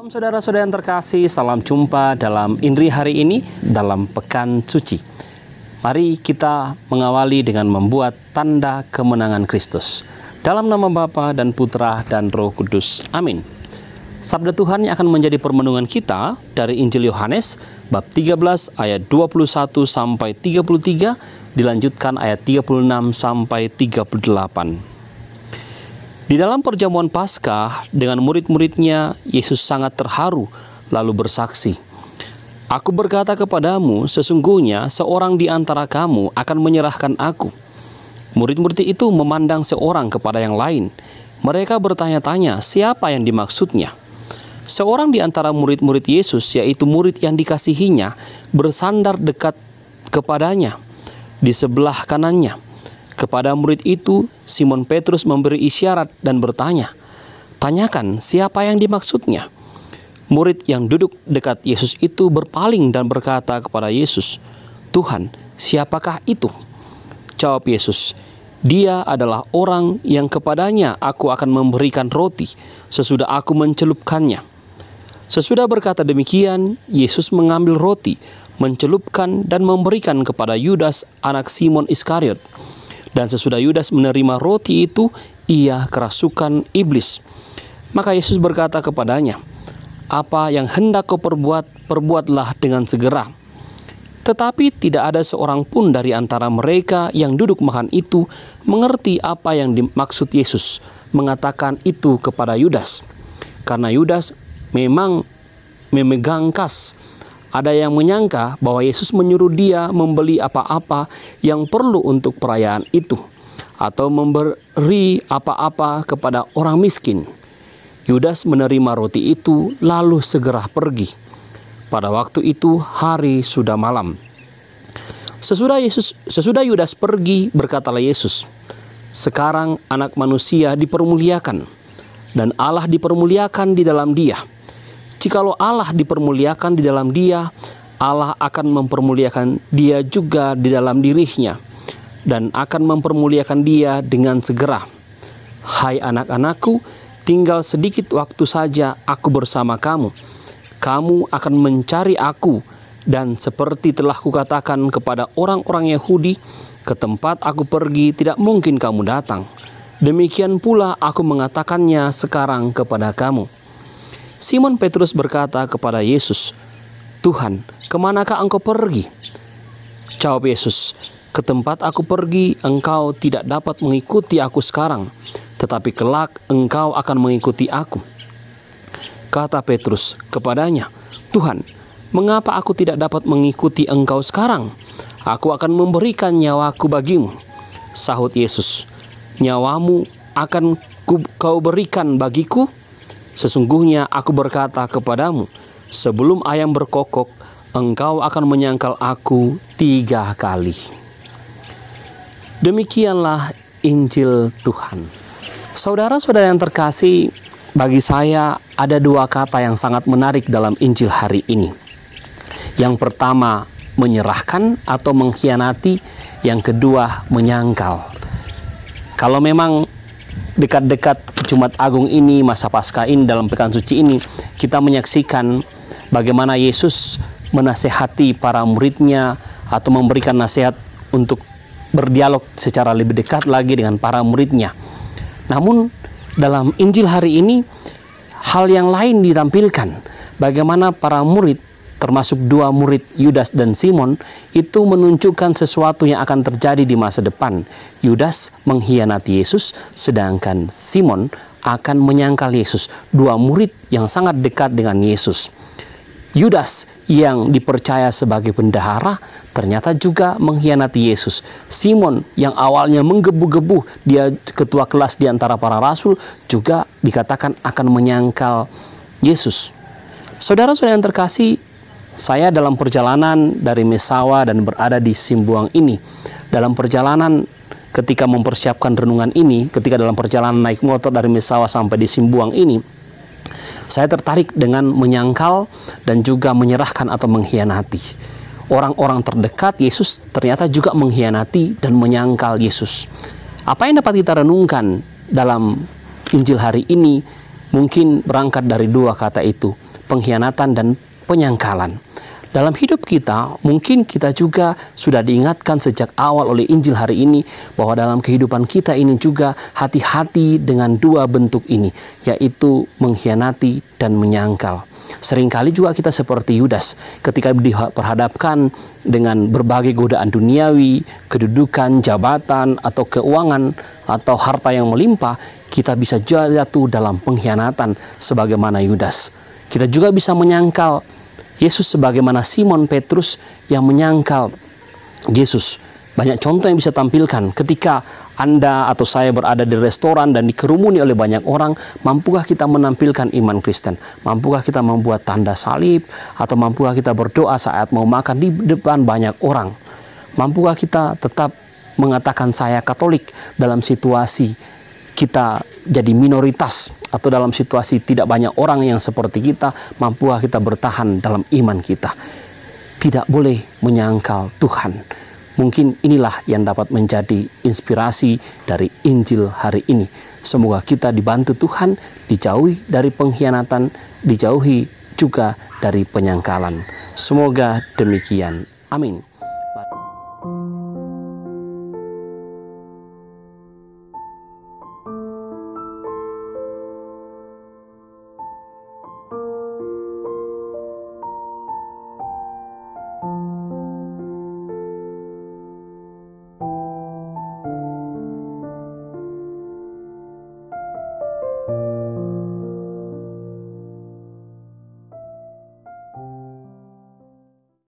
Salam saudara-saudara yang terkasih, salam jumpa dalam Inri hari ini dalam Pekan Suci. Mari kita mengawali dengan membuat tanda kemenangan Kristus. Dalam nama Bapa dan Putra dan Roh Kudus. Amin. Sabda Tuhan yang akan menjadi permenungan kita dari Injil Yohanes bab 13 ayat 21 sampai 33, dilanjutkan ayat 36 sampai 38. Di dalam perjamuan Paskah dengan murid-muridnya, Yesus sangat terharu lalu bersaksi, "Aku berkata kepadamu, sesungguhnya seorang di antara kamu akan menyerahkan aku." Murid-murid itu memandang seorang kepada yang lain. Mereka bertanya-tanya siapa yang dimaksudnya. Seorang di antara murid-murid Yesus, yaitu murid yang dikasihinya, bersandar dekat kepadanya di sebelah kanannya. Kepada murid itu, Simon Petrus memberi isyarat dan bertanya, "Tanyakan siapa yang dimaksudnya." Murid yang duduk dekat Yesus itu berpaling dan berkata kepada Yesus, "Tuhan, siapakah itu?" Jawab Yesus, "Dia adalah orang yang kepadanya aku akan memberikan roti sesudah aku mencelupkannya." Sesudah berkata demikian, Yesus mengambil roti, mencelupkan dan memberikan kepada Yudas anak Simon Iskariot. Dan sesudah Yudas menerima roti itu, ia kerasukan iblis. Maka Yesus berkata kepadanya, "Apa yang hendak kau perbuat, perbuatlah dengan segera." Tetapi tidak ada seorang pun dari antara mereka yang duduk makan itu mengerti apa yang dimaksud Yesus mengatakan itu kepada Yudas. Karena Yudas memang memegang kas. Ada yang menyangka bahwa Yesus menyuruh dia membeli apa-apa yang perlu untuk perayaan itu, atau memberi apa-apa kepada orang miskin. Yudas menerima roti itu lalu segera pergi. Pada waktu itu hari sudah malam. Sesudah Yudas pergi, berkatalah Yesus, "Sekarang Anak Manusia dipermuliakan, dan Allah dipermuliakan di dalam Dia. Jikalau Allah dipermuliakan di dalam Dia, Allah akan mempermuliakan Dia juga di dalam dirinya, dan akan mempermuliakan Dia dengan segera. Hai anak-anakku, tinggal sedikit waktu saja aku bersama kamu. Kamu akan mencari aku, dan seperti telah kukatakan kepada orang-orang Yahudi, ke tempat aku pergi tidak mungkin kamu datang. Demikian pula aku mengatakannya sekarang kepada kamu." Simon Petrus berkata kepada Yesus, "Tuhan, kemanakah engkau pergi?" Jawab Yesus, "Ke tempat aku pergi, engkau tidak dapat mengikuti aku sekarang, tetapi kelak engkau akan mengikuti aku." Kata Petrus kepadanya, "Tuhan, mengapa aku tidak dapat mengikuti engkau sekarang? Aku akan memberikan nyawaku bagimu." Sahut Yesus, "Nyawamu akan kau berikan bagiku? Sesungguhnya aku berkata kepadamu, sebelum ayam berkokok, engkau akan menyangkal aku 3 kali." Demikianlah Injil Tuhan. Saudara-saudara yang terkasih, bagi saya ada 2 kata yang sangat menarik dalam Injil hari ini. Yang pertama, menyerahkan atau mengkhianati. Yang kedua, menyangkal. Kalau memang dekat-dekat Jumat Agung ini, masa Paskah ini, dalam Pekan Suci ini, kita menyaksikan bagaimana Yesus menasehati para muridnya atau memberikan nasihat untuk berdialog secara lebih dekat lagi dengan para muridnya. Namun dalam Injil hari ini, hal yang lain ditampilkan. Bagaimana para murid, termasuk 2 murid Yudas dan Simon, itu menunjukkan sesuatu yang akan terjadi di masa depan. Yudas mengkhianati Yesus, sedangkan Simon akan menyangkal Yesus. 2 murid yang sangat dekat dengan Yesus. Yudas yang dipercaya sebagai bendahara ternyata juga mengkhianati Yesus. Simon yang awalnya menggebu-gebu, dia ketua kelas di antara para rasul, juga dikatakan akan menyangkal Yesus. Saudara-saudara yang terkasih, saya dalam perjalanan dari Mesawa dan berada di Simbuang ini, dalam perjalanan ketika mempersiapkan renungan ini, ketika dalam perjalanan naik motor dari Mesawa sampai di Simbuang ini, saya tertarik dengan menyangkal dan juga menyerahkan atau mengkhianati. Orang-orang terdekat Yesus ternyata juga mengkhianati dan menyangkal Yesus. Apa yang dapat kita renungkan dalam Injil hari ini mungkin berangkat dari dua kata itu, pengkhianatan dan penyangkalan. Dalam hidup kita, mungkin kita juga sudah diingatkan sejak awal oleh Injil hari ini bahwa dalam kehidupan kita ini juga hati-hati dengan dua bentuk ini, yaitu mengkhianati dan menyangkal. Seringkali juga kita seperti Yudas ketika diperhadapkan dengan berbagai godaan duniawi, kedudukan, jabatan, atau keuangan, atau harta yang melimpah, kita bisa jatuh dalam pengkhianatan sebagaimana Yudas. Kita juga bisa menyangkal Yesus sebagaimana Simon Petrus yang menyangkal Yesus. Banyak contoh yang bisa tampilkan ketika Anda atau saya berada di restoran dan dikerumuni oleh banyak orang, mampukah kita menampilkan iman Kristen? Mampukah kita membuat tanda salib? Atau mampukah kita berdoa saat mau makan di depan banyak orang? Mampukah kita tetap mengatakan saya Katolik dalam situasi kita jadi minoritas, atau dalam situasi tidak banyak orang yang seperti kita? Mampukah kita bertahan dalam iman kita? Tidak boleh menyangkal Tuhan. Mungkin inilah yang dapat menjadi inspirasi dari Injil hari ini. Semoga kita dibantu Tuhan, dijauhi dari pengkhianatan, dijauhi juga dari penyangkalan. Semoga demikian. Amin.